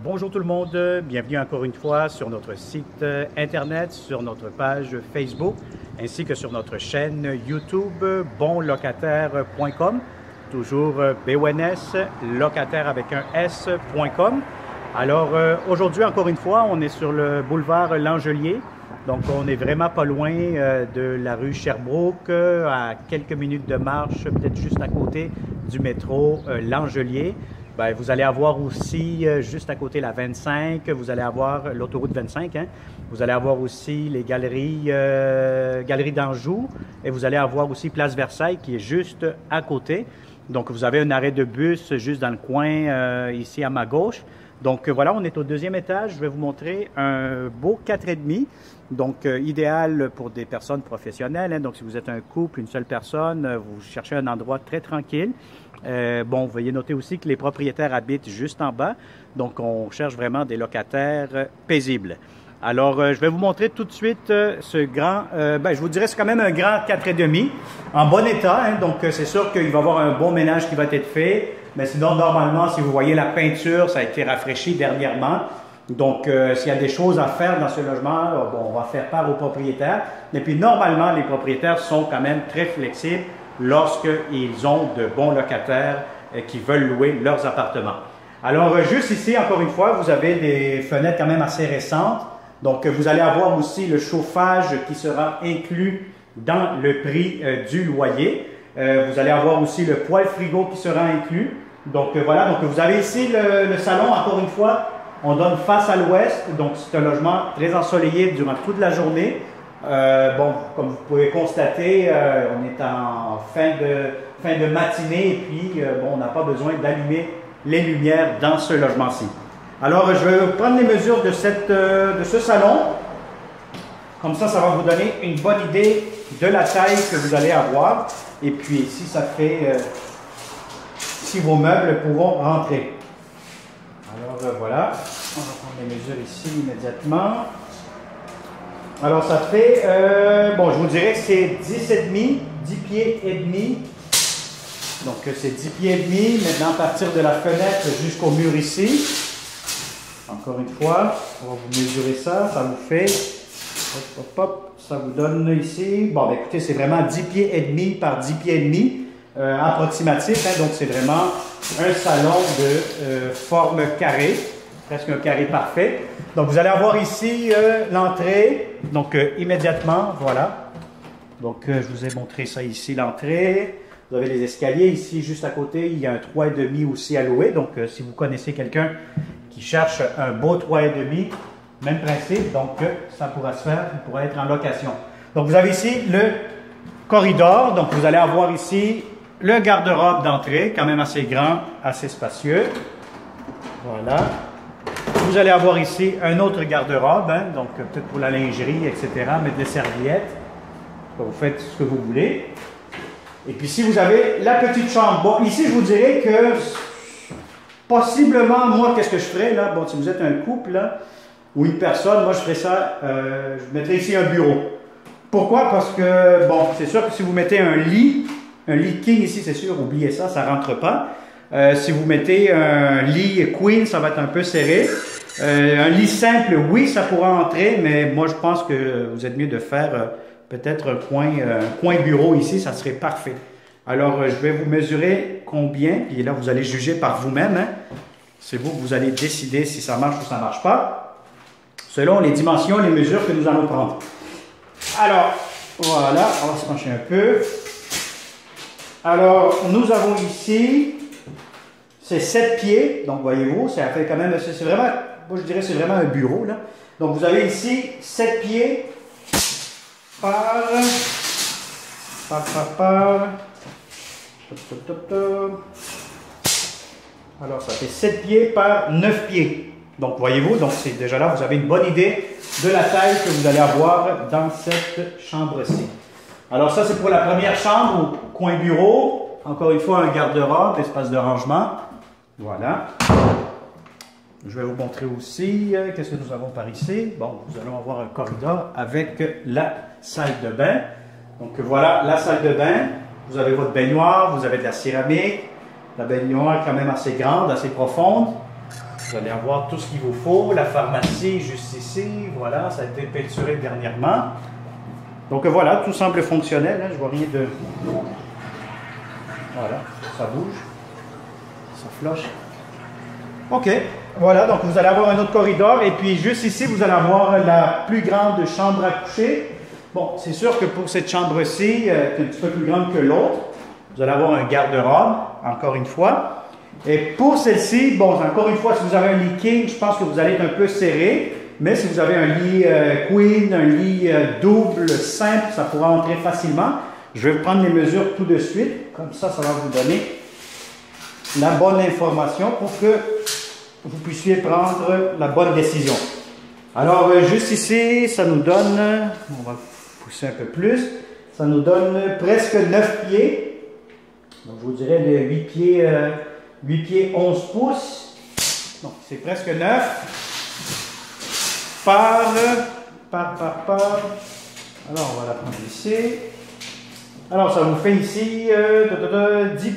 Bonjour tout le monde, bienvenue encore une fois sur notre site internet, sur notre page Facebook, ainsi que sur notre chaîne YouTube bonlocataire.com, toujours BONS, locataire avec un S.com. Alors aujourd'hui encore une fois, on est sur le boulevard Langelier, donc on est vraiment pas loin de la rue Sherbrooke, à quelques minutes de marche, peut-être juste à côté du métro Langelier. Bien, vous allez avoir aussi, juste à côté la 25, vous allez avoir l'autoroute 25, hein? Vous allez avoir aussi les galeries d'Anjou et vous allez avoir aussi Place Versailles qui est juste à côté. Donc, vous avez un arrêt de bus juste dans le coin ici à ma gauche. Donc, voilà, on est au deuxième étage. Je vais vous montrer un beau 4,5. Donc, idéal pour des personnes professionnelles. Hein? Donc, si vous êtes un couple, une seule personne, vous cherchez un endroit très tranquille. Bon, veuillez noter aussi que les propriétaires habitent juste en bas. Donc, on cherche vraiment des locataires paisibles. Alors, je vais vous montrer tout de suite ce grand, je vous dirais c'est quand même un grand 4,5 en bon état. Hein? Donc, c'est sûr qu'il va y avoir un bon ménage qui va être fait. Mais sinon, normalement, si vous voyez la peinture, ça a été rafraîchi dernièrement. Donc, s'il y a des choses à faire dans ce logement, bon, on va faire part aux propriétaires. Et puis, normalement, les propriétaires sont quand même très flexibles lorsqu'ils ont de bons locataires qui veulent louer leurs appartements. Alors, juste ici, encore une fois, vous avez des fenêtres quand même assez récentes. Donc, vous allez avoir aussi le chauffage qui sera inclus dans le prix du loyer. Vous allez avoir aussi le poêle frigo qui sera inclus. Donc, voilà. Donc, vous avez ici le salon, encore une fois. On donne face à l'ouest. Donc, c'est un logement très ensoleillé durant toute la journée. Bon, comme vous pouvez constater, on est en fin de matinée et puis bon, on n'a pas besoin d'allumer les lumières dans ce logement-ci. Alors, je vais prendre les mesures de ce salon. Comme ça va vous donner une bonne idée de la taille que vous allez avoir. Et puis ici, ça fait si vos meubles pourront rentrer. Alors voilà, on va prendre les mesures ici immédiatement. Alors, ça fait, bon, je vous dirais que c'est 10,5, 10 pieds et demi. Donc, c'est 10 pieds et demi. Maintenant, à partir de la fenêtre jusqu'au mur ici. Encore une fois, on va vous mesurer ça. Ça vous fait, hop, hop, hop, ça vous donne ici. Bon, ben, écoutez, c'est vraiment 10 pieds et demi par 10 pieds et demi, approximatif. Hein, donc, c'est vraiment un salon de forme carrée. Presque un carré parfait. Donc, vous allez avoir ici l'entrée. Donc, immédiatement, voilà. Donc, je vous ai montré ça ici, l'entrée. Vous avez les escaliers ici, juste à côté. Il y a un 3,5 aussi à louer. Donc, si vous connaissez quelqu'un qui cherche un beau 3,5, même principe. Donc, ça pourra se faire. Il pourra être en location. Donc, vous avez ici le corridor. Donc, vous allez avoir ici le garde-robe d'entrée, quand même assez grand, assez spacieux. Voilà. Vous allez avoir ici un autre garde-robe, hein, donc peut-être pour la lingerie, etc., mettre des serviettes. Vous faites ce que vous voulez. Et puis si vous avez la petite chambre, bon, ici je vous dirais que possiblement, moi, qu'est-ce que je ferais là? Bon, si vous êtes un couple là, ou une personne, moi je ferais ça, je mettrais ici un bureau. Pourquoi? Parce que, bon, c'est sûr que si vous mettez un lit king ici, c'est sûr, oubliez ça, ça ne rentre pas. Si vous mettez un lit queen, ça va être un peu serré. Un lit simple, oui, ça pourra entrer, mais moi, je pense que vous êtes mieux de faire peut-être un coin bureau ici, ça serait parfait. Alors, je vais vous mesurer combien, puis là, vous allez juger par vous-même. Hein. C'est vous que vous allez décider si ça marche ou ça ne marche pas, selon les dimensions, les mesures que nous allons prendre. Alors, voilà, on va se pencher un peu. Alors, nous avons ici... C'est 7 pieds, donc voyez-vous, ça fait quand même, c'est vraiment, moi je dirais c'est vraiment un bureau là. Donc vous avez ici 7 pieds par alors ça fait 7 pieds par 9 pieds. Donc voyez-vous, donc c'est déjà là, vous avez une bonne idée de la taille que vous allez avoir dans cette chambre-ci. Alors ça c'est pour la première chambre, ou coin bureau. Encore une fois, un garde-robe, espace de rangement. Voilà. Je vais vous montrer aussi qu'est-ce que nous avons par ici. Bon, nous allons avoir un corridor avec la salle de bain. Donc voilà la salle de bain. Vous avez votre baignoire, vous avez de la céramique. La baignoire est quand même assez grande, assez profonde. Vous allez avoir tout ce qu'il vous faut. La pharmacie juste ici. Voilà, ça a été peinturé dernièrement. Donc voilà, tout semble fonctionnel. Hein, je vois rien de... Voilà, ça bouge. Ça floche. OK. Voilà, donc vous allez avoir un autre corridor. Et puis juste ici, vous allez avoir la plus grande chambre à coucher. Bon, c'est sûr que pour cette chambre-ci, qui est un petit peu plus grande que l'autre, vous allez avoir un garde-robe, encore une fois. Et pour celle-ci, bon, encore une fois, si vous avez un lit king, je pense que vous allez être un peu serré. Mais si vous avez un lit queen, un lit double, simple, ça pourra entrer facilement. Je vais prendre les mesures tout de suite. Comme ça, ça va vous donner la bonne information pour que vous puissiez prendre la bonne décision. Alors, juste ici, ça nous donne, on va pousser un peu plus, ça nous donne presque 9 pieds. Donc, je vous dirais de 8 pieds 11 pouces. Donc, c'est presque 9. Par. Alors, on va la prendre ici. Alors, ça vous fait ici 10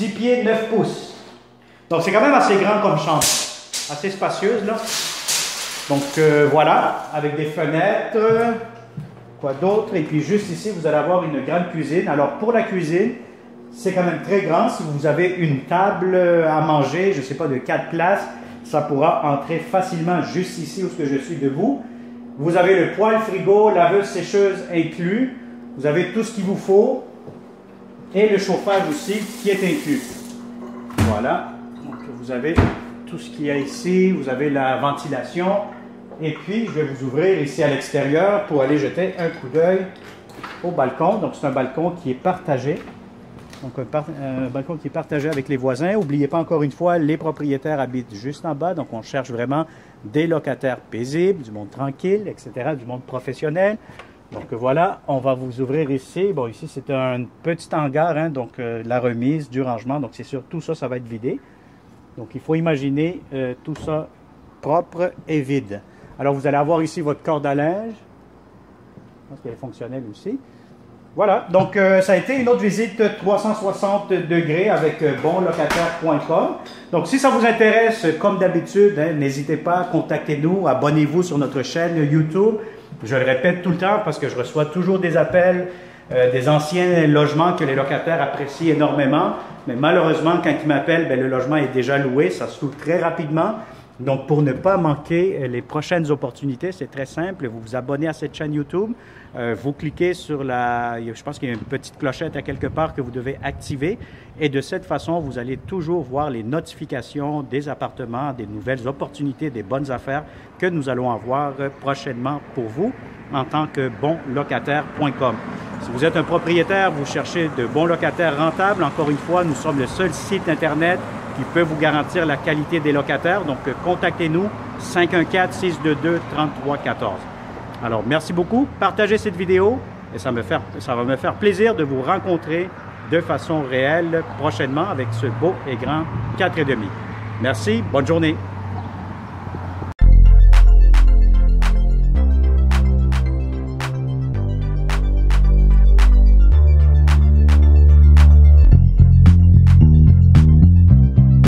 pieds 9 pouces. Donc, c'est quand même assez grand comme chambre. Assez spacieuse, là. Donc, voilà, avec des fenêtres. Quoi d'autre? Et puis, juste ici, vous allez avoir une grande cuisine. Alors, pour la cuisine, c'est quand même très grand. Si vous avez une table à manger, je ne sais pas, de 4 places, ça pourra entrer facilement juste ici où je suis debout. Vous avez le poêle frigo, laveuse sécheuse inclus. Vous avez tout ce qu'il vous faut. Et le chauffage aussi qui est inclus. Voilà. Donc, vous avez tout ce qu'il y a ici. Vous avez la ventilation. Et puis, je vais vous ouvrir ici à l'extérieur pour aller jeter un coup d'œil au balcon. Donc, c'est un balcon qui est partagé. Donc, un balcon qui est partagé avec les voisins. N'oubliez pas, encore une fois, les propriétaires habitent juste en bas. Donc, on cherche vraiment des locataires paisibles, du monde tranquille, etc., du monde professionnel. Donc, voilà, on va vous ouvrir ici. Bon, ici, c'est un petit hangar, hein, donc la remise, du rangement. Donc, c'est sûr, tout ça, ça va être vidé. Donc, il faut imaginer tout ça propre et vide. Alors, vous allez avoir ici votre corde à linge. Je pense qu'elle est fonctionnelle aussi. Voilà, donc ça a été une autre visite 360 degrés avec bonlocataire.com. Donc, si ça vous intéresse, comme d'habitude, hein, n'hésitez pas, contactez-nous, abonnez-vous sur notre chaîne YouTube. Je le répète tout le temps parce que je reçois toujours des appels des anciens logements que les locataires apprécient énormément. Mais malheureusement, quand ils m'appellent, le logement est déjà loué, ça se loue très rapidement. Donc, pour ne pas manquer les prochaines opportunités, c'est très simple. Vous vous abonnez à cette chaîne YouTube. Vous cliquez sur je pense qu'il y a une petite clochette à quelque part que vous devez activer. Et de cette façon, vous allez toujours voir les notifications des appartements, des nouvelles opportunités, des bonnes affaires que nous allons avoir prochainement pour vous en tant que bonlocataire.com. Si vous êtes un propriétaire, vous cherchez de bons locataires rentables, encore une fois, nous sommes le seul site Internet qui peut vous garantir la qualité des locataires. Donc, contactez-nous 514-622-3314. Alors, merci beaucoup. Partagez cette vidéo et ça va me faire plaisir de vous rencontrer de façon réelle prochainement avec ce beau et grand 4,5. Merci. Bonne journée.